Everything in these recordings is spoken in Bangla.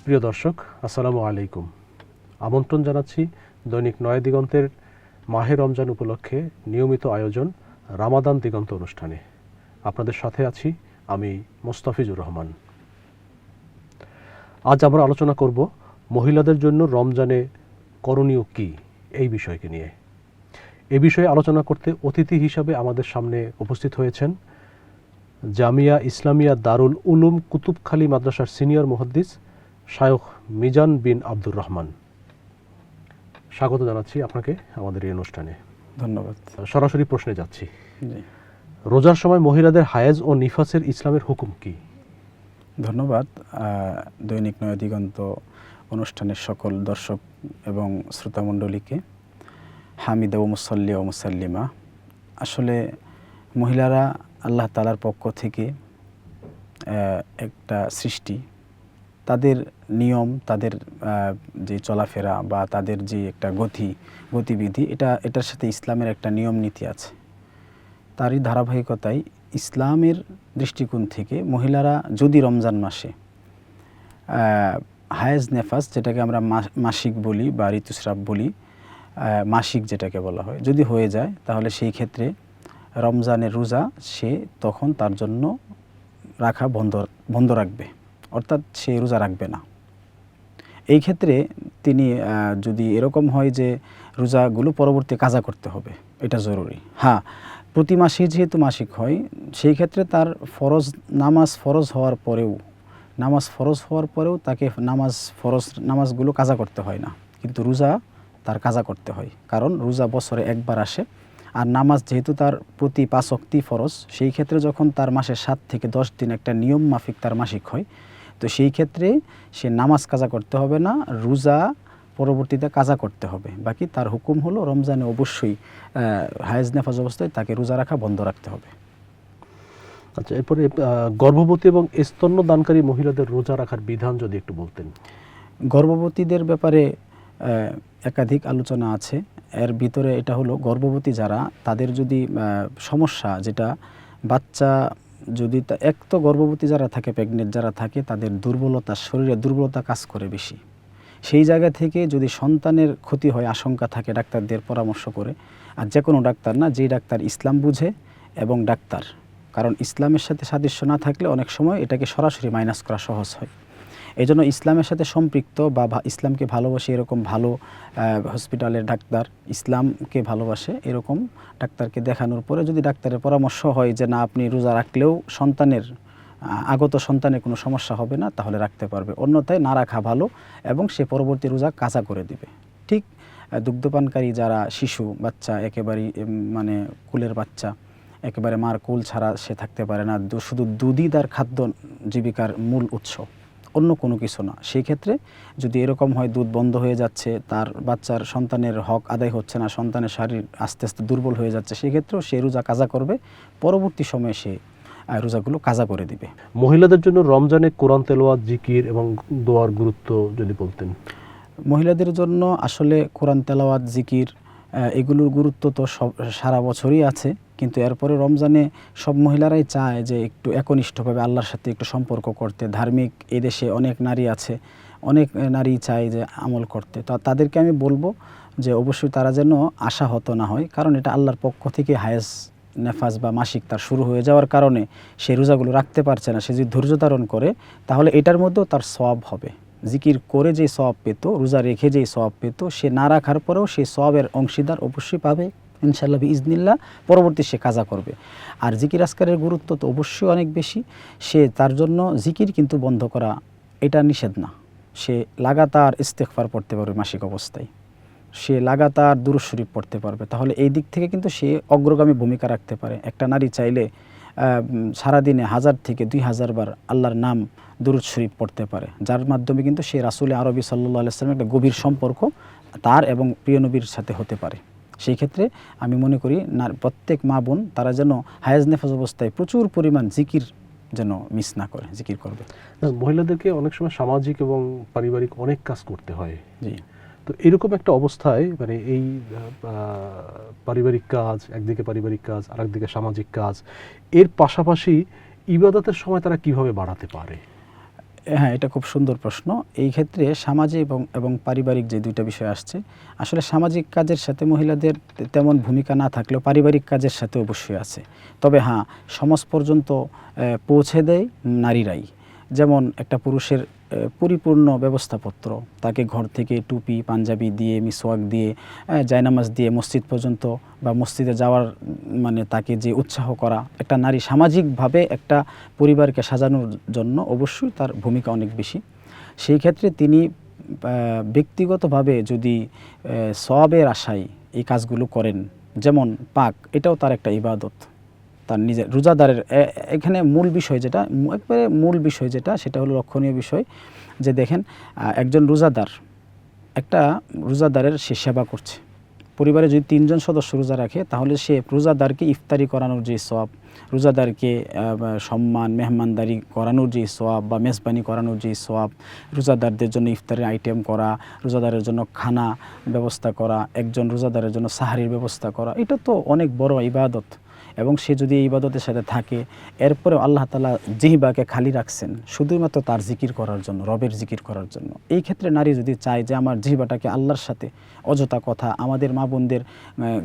প্রিয় দর্শক, আসসালামু আলাইকুম। আমন্ত্রণ জানাচ্ছি দৈনিক নয়া দিগন্তের মাহে রমজান উপলক্ষে নিয়মিত আয়োজন রামাদান দিগন্ত অনুষ্ঠানে। আপনাদের সাথে আছি আমি মোস্তাফিজুর রহমান। আজ আমরা আলোচনা করব মহিলাদের জন্য রমজানে করণীয় কী এই বিষয়কে নিয়ে। এ বিষয়ে আলোচনা করতে অতিথি হিসাবে আমাদের সামনে উপস্থিত হয়েছেন জামিয়া ইসলামিয়া দারুল উলুম কুতুবখালী মাদ্রাসার সিনিয়র মুহাদ্দিস শায়খ মিজান বিন আব্দুর রহমান। স্বাগত জানাচ্ছি আপনাকে আমাদের এই অনুষ্ঠানে। ধন্যবাদ। সরাসরি প্রশ্নে যাচ্ছি। রোজার সময় মহিলাদের হায়েজ ও নিফাসের ইসলামের হুকুম কি? ধন্যবাদ। দৈনিক নয়া দিগন্ত অনুষ্ঠানের সকল দর্শক এবং শ্রোতামণ্ডলীকে হামিদা ও মুসল্লি ও মুসাল্লিমা। আসলে মহিলারা আল্লাহ তাআলার পক্ষ থেকে একটা সৃষ্টি, তাদের নিয়ম, তাদের যে চলাফেরা বা তাদের যে একটা গতিবিধি, এটার সাথে ইসলামের একটা নিয়ম নীতি আছে। তারই ধারাবাহিকতায় ইসলামের দৃষ্টিকোণ থেকে মহিলারা যদি রমজান মাসে হায়েজ নেফাস, যেটাকে আমরা মাসিক বলি বা ঋতুস্রাব বলি, মাসিক যেটাকে বলা হয়, যদি হয়ে যায়, তাহলে সেই ক্ষেত্রে রমজানের রোজা সে তখন তার জন্য রাখা বন্ধ রাখবে, অর্থাৎ সে রোজা রাখবে না। এই ক্ষেত্রে তিনি যদি এরকম হয় যে রোজাগুলো পরবর্তী কাজা করতে হবে, এটা জরুরি। হ্যাঁ, প্রতি মাসে যেহেতু মাসিক হয়, সেই ক্ষেত্রে তার নামাজ ফরজ হওয়ার পরেও তাকে নামাজগুলো কাজা করতে হয় না, কিন্তু রোজা তার কাজা করতে হয়। কারণ রোজা বছরে একবার আসে, আর নামাজ যেহেতু তার প্রতি 5 ওয়াক্তই ফরজ, সেই ক্ষেত্রে যখন তার মাসে 7 থেকে 10 দিন একটা নিয়ম মাফিক তার মাসিক হয়, তো সেই ক্ষেত্রে সে নামাজ কাজা করতে হবে না, রোজা পরবর্তীতে কাজা করতে হবে। বাকি তার হুকুম হলো রমজানে অবশ্যই হায়েজ নেফাজ অবস্থায় তাকে রোজা রাখা বন্ধ রাখতে হবে। আচ্ছা, এরপরে গর্ভবতী এবং স্তন্যদানকারী মহিলাদের রোজা রাখার বিধান যদি একটু বলতেন। গর্ভবতীদের ব্যাপারে একাধিক আলোচনা আছে। এর ভিতরে এটা হলো, গর্ভবতী যারা, তাদের যদি সমস্যা, যেটা বাচ্চা যদি এক তো গর্ভবতী যারা থাকে, প্রেগনেন্ট যারা থাকে, তাদের শরীরে দুর্বলতা কাজ করে বেশি। সেই জায়গা থেকে যদি সন্তানের ক্ষতি হয় আশঙ্কা থাকে, ডাক্তারদের পরামর্শ করে, আর যে কোনো ডাক্তার না, যে ডাক্তার ইসলাম বুঝে এবং ডাক্তার, কারণ ইসলামের সাথে সাদৃশ্য না থাকলে অনেক সময় এটাকে সরাসরি মাইনাস করা সহজ হয়। এই জন্য ইসলামের সাথে সম্পৃক্ত বা ইসলামকে ভালোবাসে এরকম ভালো হসপিটালের ডাক্তার, ইসলামকে ভালোবাসে এরকম ডাক্তারকে দেখানোর পরে যদি ডাক্তারের পরামর্শ হয় যে না, আপনি রোজা রাখলেও আগত সন্তানের কোনো সমস্যা হবে না, তাহলে রাখতে পারবে, অন্যথায় না রাখা ভালো এবং সে পরবর্তী রোজা কাজা করে দিবে। ঠিক দুগ্ধপানকারী যারা শিশু বাচ্চা, একেবারেই মানে কুলের বাচ্চা, একেবারে মার কুল ছাড়া সে থাকতে পারে না, শুধু দুধই তার খাদ্য জীবিকার মূল উৎস, অন্য কোনো কিছু না, সেই ক্ষেত্রে যদি এরকম হয়, দুধ বন্ধ হয়ে যাচ্ছে, তার বাচ্চার সন্তানের হক আদায় হচ্ছে না, সন্তানের শরীর আস্তে আস্তে দুর্বল হয়ে যাচ্ছে, সেক্ষেত্রেও সে রোজা কাজা করবে, পরবর্তী সময়ে সে রোজাগুলো কাজা করে দিবে। মহিলাদের জন্য রমজানে কোরআন তেলাওয়াত, জিকির এবং দোয়ার গুরুত্ব যদি বলতেন। মহিলাদের জন্য আসলে কোরআন তেলাওয়াত, জিকির এগুলোর গুরুত্ব তো সারা বছরই আছে, কিন্তু এরপরে রমজানে সব মহিলারাই চায় যে একটু একনিষ্ঠভাবে আল্লাহর সাথে একটু সম্পর্ক করতে। ধার্মিক এই দেশে অনেক নারী আছে, অনেক নারী চায় যে আমল করতে। তো তাদেরকে আমি বলবো যে অবশ্যই তারা যেন আশাহত না হয়, কারণ এটা আল্লাহর পক্ষ থেকে হায়েজ নেফাজ বা মাসিক তার শুরু হয়ে যাওয়ার কারণে সে রোজাগুলো রাখতে পারছে না। সে যদি ধৈর্য ধারণ করে, তাহলে এটার মধ্যেও তার সওয়াব হবে। জিকির করে যে সওয়াব পেত, রোজা রেখে যে সওয়াব পেত, সে না রাখার পরেও সেই সওয়াবের অংশীদার অবশ্যই পাবে ইনশাআল্লাহ বিইজনিল্লাহ। পরবর্তী সে কাজা করবে। আর জিকির আজকারের গুরুত্ব তো অবশ্যই অনেক বেশি। তার জন্য জিকির কিন্তু বন্ধ করা এটা নিষেধ না। সে লাগাতার ইস্তেগফার পড়তে পারবে মাসিক অবস্থায়, সে লাগাতার দুরূদ শরীফ পড়তে পারবে, তাহলে এই দিক থেকে কিন্তু সে অগ্রগামী ভূমিকা রাখতে পারে। একটা নারী চাইলে সারাদিনে 1000 থেকে 2000 বার আল্লাহর নাম দুরূদ শরীফ পড়তে পারে, যার মাধ্যমে কিন্তু সে রাসূল আরবি সাল্লাল্লাহু আলাইহি ওয়াসাল্লামের একটা গভীর সম্পর্ক তার এবং প্রিয় নবীর সাথে হতে পারে। সেই ক্ষেত্রে আমি মনে করি প্রত্যেক মা বোন তারা যেন হায়েজ নেফাজ অবস্থায় প্রচুর পরিমাণ জিকির যেন মিস না করে, জিকির করবে। মহিলাদেরকে অনেক সময় সামাজিক এবং পারিবারিক অনেক কাজ করতে হয়। জি। তো এরকম একটা অবস্থায় মানে এই পারিবারিক কাজ, একদিকে পারিবারিক কাজ, আরেকদিকে সামাজিক কাজ, এর পাশাপাশি ইবাদতের সময় তারা কিভাবে বাড়াতে পারে? হ্যাঁ, এটা খুব সুন্দর প্রশ্ন। এই ক্ষেত্রে সামাজিক এবং পারিবারিক যে দুইটা বিষয় আসছে, আসলে সামাজিক কাজের সাথে মহিলাদের তেমন ভূমিকা না থাকলেও পারিবারিক কাজের সাথে অবশ্যই আছে। তবে হ্যাঁ, সমাজ পর্যন্ত পৌঁছে দেয় নারীরাই। যেমন একটা পুরুষের পরিপূর্ণ ব্যবস্থাপত্র, তাকে ঘর থেকে টুপি পাঞ্জাবি দিয়ে, মিসওয়াক দিয়ে, জায়নামাজ দিয়ে মসজিদ পর্যন্ত বা মসজিদে যাওয়ার মানে তাকে যে উৎসাহ করা, একটা নারী সামাজিকভাবে একটা পরিবারকে সাজানোর জন্য অবশ্যই তার ভূমিকা অনেক বেশি। সেই ক্ষেত্রে তিনি ব্যক্তিগতভাবে যদি সওয়াবের আশায় এই কাজগুলো করেন, যেমন পাক, এটাও তার একটা ইবাদত। তার নিজের রোজাদারের এখানে মূল বিষয় যেটা, একবারে মূল বিষয় যেটা, সেটা হলো লক্ষণীয় বিষয় যে দেখেন, একজন রোজাদার, একটা রোজাদারের সে সেবা করছে। পরিবারে যদি 3 জন সদস্য রোজা রাখে, তাহলে সে রোজাদারকে ইফতারি করানোর যে সওয়াব, রোজাদারকে সম্মান মেহমানদারি করানোর যে সওয়াব বা মেজবানি করানোর যে সওয়াব, রোজাদারদের জন্য ইফতারের আইটেম করা, রোজাদারের জন্য খানা ব্যবস্থা করা, একজন রোজাদারের জন্য সাহারির ব্যবস্থা করা, এটা তো অনেক বড় ইবাদত। এবং সে যদি এই ইবাদতের সাথে থাকে, এরপরে আল্লাহ তাআলা জিহ্বাকে খালি রাখছেন শুধুমাত্র তার জিকির করার জন্য, রবের জিকির করার জন্য। এই ক্ষেত্রে নারী যদি চায় যে আমার জিহ্বাটাকে আল্লাহর সাথে, অযথা কথা, আমাদের মা বোনদের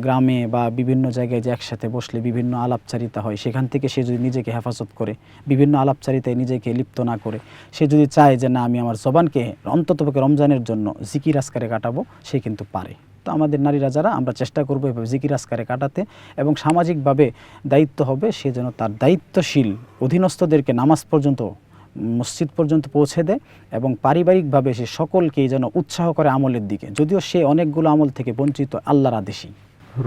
গ্রামে বা বিভিন্ন জায়গায় যে একসাথে বসলে বিভিন্ন আলাপচারিতা হয়, সেখান থেকে সে যদি নিজেকে হেফাজত করে, বিভিন্ন আলাপচারিতায় নিজেকে লিপ্ত না করে, সে যদি চায় যে না, আমি আমার জবানকে অন্ততপক্ষে রমজানের জন্য জিকির আজকারে কাটাবো, সে কিন্তু পারে। তো আমাদের নারীরা যারা, আমরা চেষ্টা করবো এভাবে জিকির আজকারে কাটাতে, এবং সামাজিকভাবে দায়িত্ব হবে সে যেন তার দায়িত্বশীল অধীনস্থদেরকে নামাজ পর্যন্ত, মসজিদ পর্যন্ত পৌঁছে দেয়, এবং পারিবারিকভাবে সে সকলকেই যেন উৎসাহ করে আমলের দিকে, যদিও সে অনেকগুলো আমল থেকে বঞ্চিত আল্লাহর আদেশই।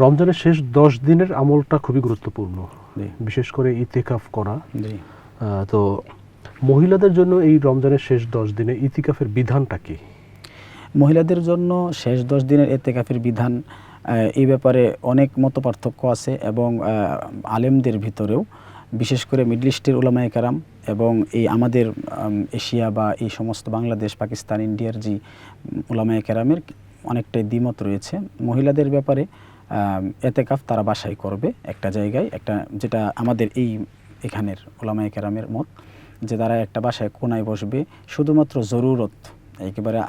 রমজানের শেষ 10 দিনের আমলটা খুবই গুরুত্বপূর্ণ, বিশেষ করে ইতিকাফ করা। তো মহিলাদের জন্য এই রমজানের শেষ 10 দিনে ইতিকাফের বিধানটা কি? মহিলাদের জন্য শেষ 10 দিনের ইতিকাফের বিধান, এই ব্যাপারে অনেক মতপার্থক্য আছে, এবং আলেমদের ভিতরেও, বিশেষ করে মিডল ইস্টের উলামায়ে কেরাম এবং এই আমাদের এশিয়া বা এই সমস্ত বাংলাদেশ, পাকিস্তান, ইন্ডিয়ার যে উলামায়ে কেরামের অনেকটাই দ্বিমত রয়েছে। মহিলাদের ব্যাপারে ইতিকাফ তারা বাসায় করবে একটা জায়গায়, একটা যেটা আমাদের এখানের উলামায়ে কেরামের মত, যে তারা একটা বাসায় কোনায় বসবে, শুধুমাত্র জরুরত, একেবারে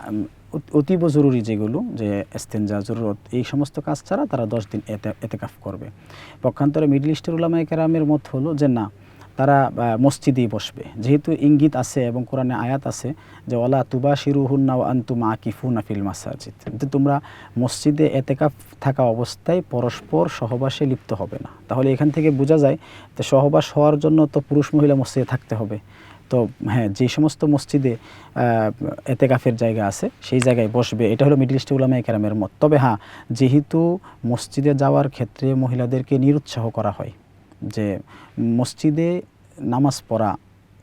অতীব জরুরি যেগুলো, যে ইস্তেনজা, জরুরত, এই সমস্ত কাজ ছাড়া তারা 10 দিন ইতিকাফ করবে। পক্ষান্তরে মিডল ইস্টের উলামায়ে কেরামের মত হলো যে না, তারা মসজিদেই বসবে, যেহেতু ইঙ্গিত আছে এবং কোরআনে আয়াত আছে যে ওয়ালা তুবাশিরুহুন্না ওয়া আনতুম আকিফুনা ফিল মাসাজিদ, যে তোমরা মসজিদে ইতিকাফ থাকা অবস্থায় পরস্পর সহবাসে লিপ্ত হবে না। তাহলে এখান থেকে বোঝা যায় যে সহবাস হওয়ার জন্য তো পুরুষ মহিলা মসজিদে থাকতে হবে। তো হ্যাঁ, যে সমস্ত মসজিদে ইতিকাফের জায়গা আছে সেই জায়গায় বসবে, এটা হলো মিডল ইস্টের উলামায়ে কেরামের মত। তবে হ্যাঁ, যেহেতু মসজিদে যাওয়ার ক্ষেত্রে মহিলাদেরকে নিরুৎসাহ করা হয়, যে মসজিদে নামাজ পড়া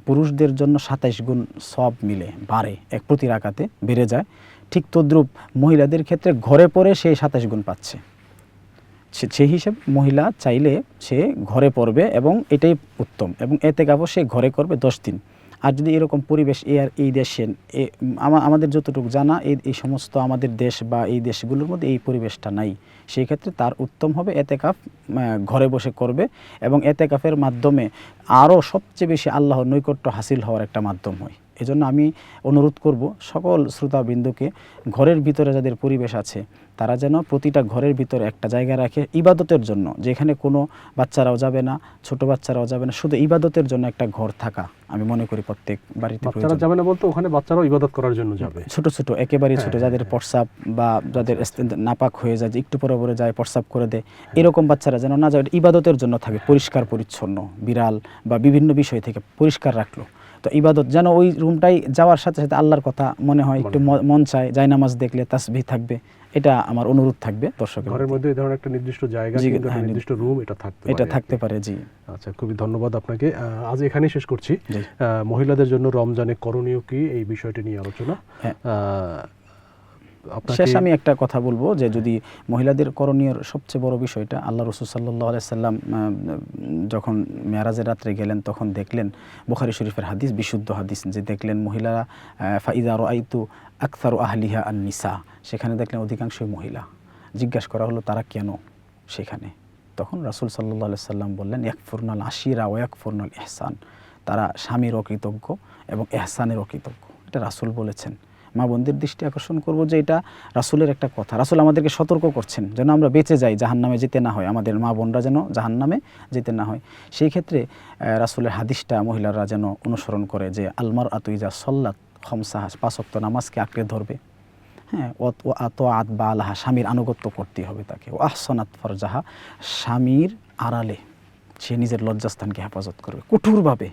পুরুষদের জন্য 27 গুণ সওয়াব মিলে, বাড়ে, এক প্রতি রাকাতে বেড়ে যায়, ঠিক তদ্রূপ মহিলাদের ক্ষেত্রে ঘরে পড়ে সে 27 গুণ পাচ্ছে। সেই হিসেবে মহিলা চাইলে সে ঘরে পড়বে, এবং এটাই উত্তম, এবং ইতিকাফও সে ঘরে করবে 10 দিন। আর যদি এরকম পরিবেশ এই দেশে, আমাদের যতটুকু জানা, এই সমস্ত আমাদের দেশ বা এই দেশগুলোর মধ্যে এই পরিবেশটা নাই, সেই ক্ষেত্রে তার উত্তম হবে ইতিকাফ ঘরে বসে করবে, এবং ইতিকাফের মাধ্যমে আরও সবচেয়ে বেশি আল্লাহর নৈকট্য হাসিল হওয়ার একটা মাধ্যম হয়। এজন্য আমি অনুরোধ করব সকল শ্রোতাবৃন্দকে, ঘরের ভিতরে যাদের পরিবেশ আছে তারা যেন প্রতিটা ঘরের ভিতরে একটা জায়গা রাখে ইবাদতের জন্য, যেখানে কোনো বাচ্চারাও যাবে না, ছোট বাচ্চারাও যাবে না, শুধু ইবাদতের জন্য একটা ঘর থাকা আমি মনে করি প্রত্যেক বাড়িতে প্রয়োজন। বাচ্চারা যাবে না বলতে ওখানে বাচ্চারাও ইবাদত করার জন্য যাবে, ছোট ছোট, একেবারে ছোট, যাদের প্রস্রাব বা যাদের নাপাক হয়ে যায়, যে একটু পরে পরে যায় প্রস্রাব করে দেয়, এরকম বাচ্চারা যেন না যায়, ইবাদতের জন্য থাকে, পরিষ্কার পরিচ্ছন্ন, বিড়াল বা বিভিন্ন বিষয় থেকে পরিষ্কার রাখলো। তো ইবাদত যেন ওই রুমটাই যাওয়ার সাথে সাথে আল্লাহর কথা মনে হয়, একটু মন চায়, জায়নামাজ দেখলে তাসবিহ থাকবে, এটা আমার অনুরোধ থাকবে দর্শকের। ঘরের মধ্যে এই ধরনের একটা নির্দিষ্ট জায়গা, একটা নির্দিষ্ট রুম এটা থাকতে পারে। জি আচ্ছা, খুবই ধন্যবাদ আপনাকে। আজ এখানেই শেষ করছি। মহিলাদের জন্য রমজানে করণীয় কি, এই বিষয়টি নিয়ে আলোচনা। শেষ আমি একটা কথা বলবো, যে যদি মহিলাদের করণীয় সবচেয়ে বড় বিষয়টা, আল্লাহ রাসূল সাল্লাল্লাহু আলাইহি সাল্লাম যখন মেরাজের রাত্রে গেলেন, তখন দেখলেন, বুখারী শরীফের হাদিস, বিশুদ্ধ হাদিস, যে দেখলেন মহিলারা ফাইদা রাআইতু আকসারু আহলিহা আন-নিসা, সেখানে দেখলেন অধিকাংশই মহিলা। জিজ্ঞাসা করা হলো তারা কেন সেখানে? তখন রাসূল সাল্লাল্লাহু আলাইহি সাল্লাম বললেন ইয়াকফুরনাল আশিরা ওয়া ইয়াকফুরনাল ইহসান, তারা স্বামীর অকৃতজ্ঞ এবং এহসানের অকৃতজ্ঞ। এটা রাসূল বলেছেন। মা বোনদের দৃষ্টি আকর্ষণ করব যে এটা রাসূলের একটা কথা। রাসূল আমাদেরকে সতর্ক করছেন যেন আমরা বেঁচে যাই, জাহান্নামে যেতে না হয়, আমাদের মা বোনরা যেন জাহান্নামে যেতে না হয়। সেই ক্ষেত্রে রাসূলের হাদিসটা মহিলারা যেন অনুসরণ করে যে আলমার আতুইজা সল্লাত খমসাহা, 5 ওয়াক্ত নামাজকে আঁকড়ে ধরবে, হ্যাঁ, ও আতোয়াত বা আলাহা, স্বামীর আনুগত্য করতে হবে তাকে, ও আহসানাত ফরজাহা, স্বামীর আড়ালে সে নিজের লজ্জাস্থানকে হেফাজত করবে কঠোরভাবে।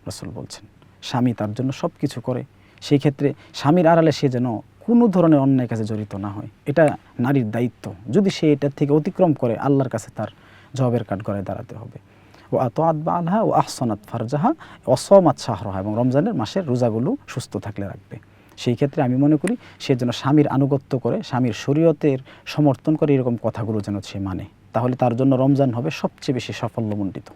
রাসূল বলছেন স্বামী তার জন্য সব কিছু করে, সেই ক্ষেত্রে স্বামীর আড়ালে সে যেন কোনো ধরনের অন্যায় কাজে জড়িত না হয়। এটা নারীর দায়িত্ব। যদি সে এটার থেকে অতিক্রম করে আল্লাহর কাছে তার জবাবের কাঠগড়ায় দাঁড়াতে হবে। ও আতোয়াত বা আলাহা ও আহসানাত ফারজাহা অসমাত শাহরহা, এবং রমজানের মাসের রোজাগুলো সুস্থ থাকলে রাখবে। সেই ক্ষেত্রে আমি মনে করি সে যেন স্বামীর আনুগত্য করে, স্বামীর শরীয়তের সমর্থন করে, এরকম কথাগুলো যেন সে মানে, তাহলে তার জন্য রমজান হবে সবচেয়ে বেশি সাফল্যমণ্ডিত।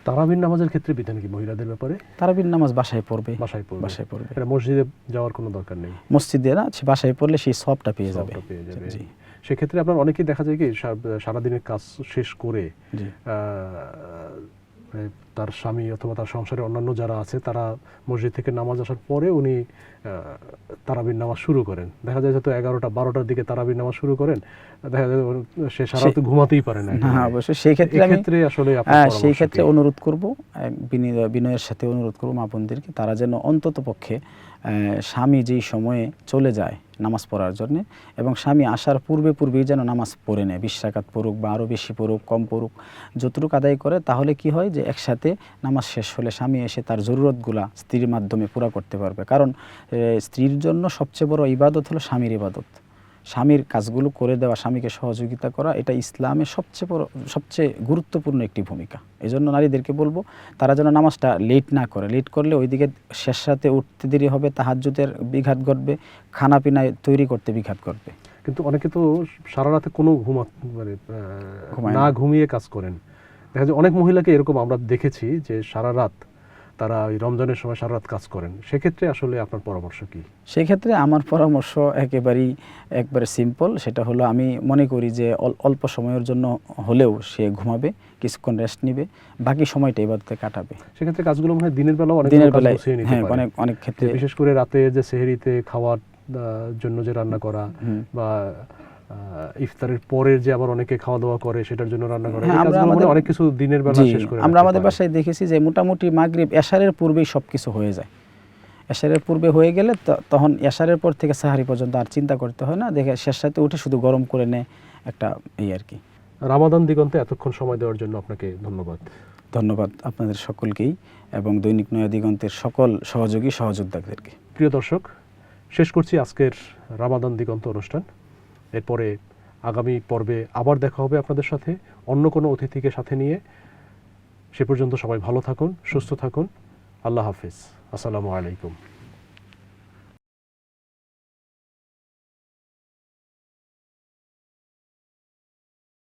তারাবির নামাজের ক্ষেত্রে বিধান কি মহিলাদের ব্যাপারে? তারাবির নামাজ বাসায় পড়বে, বাসায় পড়বে, বাসায় পড়বে, এটা মসজিদে যাওয়ার কোনো দরকার নেই। মসজিদে না, সে বাসায় পড়লে সেই সবটা পেয়ে যাবে। সবটা পেয়ে যাবে। জি সেক্ষেত্রে আপনার অনেকেই দেখা যায় কি সারাদিনের কাজ শেষ করে জি তার স্বামী অথবা তার সংসারে অন্যান্য যারা আছে তারা মসজিদ থেকে নামাজ আসার পরে উনি তারাবির নামাজ শুরু করেন। দেখা যায় হয়তো 11টা 12টার দিকে তারাবির নামাজ শুরু করেন, দেখা যায় সে সারা রাত ঘুমাতেই পারে না। না, অবশ্যই সেই ক্ষেত্রে আমি আসলে সেই ক্ষেত্রে অনুরোধ করব, বিনয়ের সাথে অনুরোধ করব মা বোনদেরকে, তারা যেন অন্তত পক্ষে স্বামী যেই সময়ে চলে যায় নামাজ পড়ার জন্য, এবং স্বামী আসার পূর্বেই যেন নামাজ পড়ে নেয়, 20 রাকাত পড়ুক বা আরও বেশি পড়ুক, কম পড়ুক, যতটুকু আদায় করে, তাহলে কি হয় যে একসাথে নামাজ শেষ হলে স্বামী এসে তার জরুরতগুলা স্ত্রীর মাধ্যমে পুরা করতে পারবে। কারণ স্ত্রীর জন্য সবচেয়ে বড় ইবাদত হলো স্বামীর ইবাদত। স্বামীর কাজগুলো করে দেওয়া, স্বামীকে সহযোগিতা করা, এটা ইসলামের সবচেয়ে গুরুত্বপূর্ণ একটি ভূমিকা। এই জন্য নারীদেরকে বলবো তারা যেন নামাজটা লেট না করে। লেট করলে ওইদিকে শেষ রাতে উঠতে দেরি হবে, তাহাজ্জুদের বিঘাত ঘটবে, খানা পিনায় তৈরি করতে বিঘাত ঘটবে। কিন্তু অনেকে তো সারা রাতে কোনো না ঘুমিয়ে কাজ করেন। দেখা যায় অনেক মহিলাকে এরকম আমরা দেখেছি যে সারা রাত তারা ওই রমজানের সময় সারা রাত কাজ করেন। সেক্ষেত্রে আসলে আপনার পরামর্শ কি? সেক্ষেত্রে আমার পরামর্শ একবারে সিম্পল। সেটা হলো, আমি মনে করি যে অল্প সময়ের জন্য হলেও সে ঘুমাবে, কিছুক্ষণ রেস্ট নিবে, বাকি সময়টা ইবাদতে কাটাবে। সেক্ষেত্রে কাজগুলো মনে হয় দিনের বেলা হ্যাঁ, অনেক ক্ষেত্রে, বিশেষ করে রাতে যে সেহরিতে খাওয়ার জন্য যে রান্না করা বা ইফতারের পরের যে আবার অনেকে খাওয়া দাওয়া করে সেটার জন্য রান্না করে, অনেক কিছু দিনের বেলা শেষ করে। আমরা আমাদের বাসায় দেখেছি যে মোটামুটি মাগরিব এশারের পূর্বেই সবকিছু হয়ে যায়। এশারের পূর্বে হয়ে গেলে তখন এশারের পর থেকে সাহারি পর্যন্ত আর চিন্তা করতে হয় না, দেখে শেষ রাতে উঠে শুধু গরম করে নেয় একটা এই আর কি। রামাদান দিগন্তে এতক্ষণ সময় দেওয়ার জন্য আপনাকে ধন্যবাদ। ধন্যবাদ আপনাদের সকলকেই এবং দৈনিক নয়া দিগন্তের সকল সহযোদ্ধাদেরকে। প্রিয় দর্শক, শেষ করছি আজকের রামাদান দিগন্ত অনুষ্ঠান। এরপরে আগামী পর্বে আবার দেখা হবে আপনাদের সাথে অন্য কোনো অতিথিকে সাথে নিয়ে। সে পর্যন্ত সবাই ভালো থাকুন, সুস্থ থাকুন। আল্লাহ হাফিজ। আসসালামু আলাইকুম।